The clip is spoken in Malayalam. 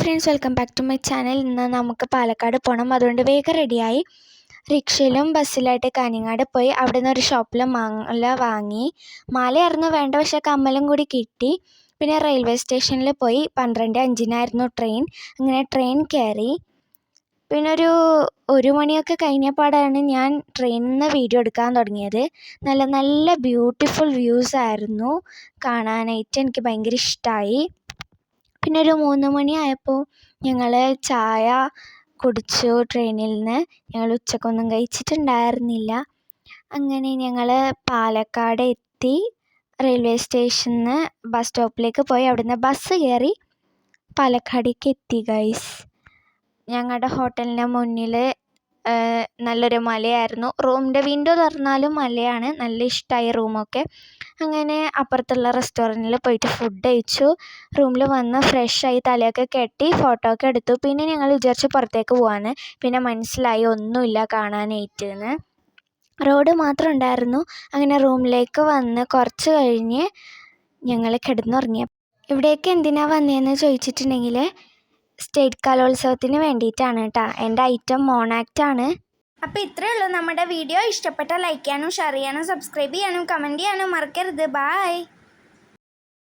Friends, welcome back to my channel. ഇന്ന് നമുക്ക് പാലക്കാട് പോകണം. അതുകൊണ്ട് വേഗം റെഡിയായി റിക്ഷയിലും ബസ്സിലായിട്ട് കാഞ്ഞങ്ങാട് പോയി. അവിടെ നിന്ന് ഒരു ഷോപ്പിൽ മാല വാങ്ങി. മാലയായിരുന്നു വേണ്ട, പക്ഷേ കമ്മലും കൂടി കിട്ടി. പിന്നെ റെയിൽവേ സ്റ്റേഷനിൽ പോയി. 12:05 ട്രെയിൻ. അങ്ങനെ ട്രെയിൻ കയറി. പിന്നെ ഒരു മണിയൊക്കെ കഴിഞ്ഞപാടാണ് ഞാൻ ട്രെയിനിൽ നിന്ന് വീഡിയോ എടുക്കാൻ തുടങ്ങിയത്. നല്ല നല്ല ബ്യൂട്ടിഫുൾ വ്യൂസ് ആയിരുന്നു കാണാനായിട്ട്. എനിക്ക് ഭയങ്കര ഇഷ്ടമായി. പിന്നെ 3 മണിയായപ്പോൾ ഞങ്ങൾ ചായ കുടിച്ചു. ട്രെയിനിൽ നിന്ന് ഞങ്ങൾ ഉച്ചക്കൊന്നും കഴിച്ചിട്ടുണ്ടായിരുന്നില്ല. അങ്ങനെ ഞങ്ങൾ പാലക്കാട് എത്തി. റെയിൽവേ സ്റ്റേഷനിൽ നിന്ന് ബസ് സ്റ്റോപ്പിലേക്ക് പോയി. അവിടുന്ന് ബസ് കയറി പാലക്കാടേക്ക് എത്തി ഗൈസ്. ഞങ്ങളുടെ ഹോട്ടലിൻ്റെ മുന്നിൽ നല്ലൊരു മലയായിരുന്നു. റൂമിൻ്റെ വിൻഡോ തുറന്നാലും മലയാണ്. നല്ല ഇഷ്ടമായി റൂമൊക്കെ. അങ്ങനെ അപ്പുറത്തുള്ള റെസ്റ്റോറൻറ്റിൽ പോയിട്ട് ഫുഡ് കഴിച്ചു. റൂമിൽ വന്ന് ഫ്രഷായി തലയൊക്കെ കെട്ടി ഫോട്ടോ ഒക്കെ എടുത്തു. പിന്നെ ഞങ്ങൾ വിചാരിച്ചു പുറത്തേക്ക് പോകാമെന്ന്. പിന്നെ മനസ്സിലായി ഒന്നുമില്ല കാണാനായിട്ട് എന്ന്. റോഡ് മാത്രം ഉണ്ടായിരുന്നു. അങ്ങനെ റൂമിലേക്ക് വന്ന് കുറച്ച് കഴിഞ്ഞ് ഞങ്ങൾ കിടന്നുറങ്ങിയ. ഇവിടേക്ക് എന്തിനാണ് വന്നതെന്ന് ചോദിച്ചിട്ടുണ്ടെങ്കിൽ സ്റ്റേറ്റ് കലോത്സവത്തിന് വേണ്ടിയിട്ടാണ് കേട്ടോ. എൻ്റെ ഐറ്റം മോണാക്റ്റാണ്. അപ്പോൾ ഇത്രയേ ഉള്ളൂ. നമ്മുടെ വീഡിയോ ഇഷ്ടപ്പെട്ടാൽ ലൈക്ക് ചെയ്യാനും ഷെയർ ചെയ്യാനും സബ്സ്ക്രൈബ് ചെയ്യാനും കമൻറ്റ് ചെയ്യാനും മറക്കരുത്. ബായ്.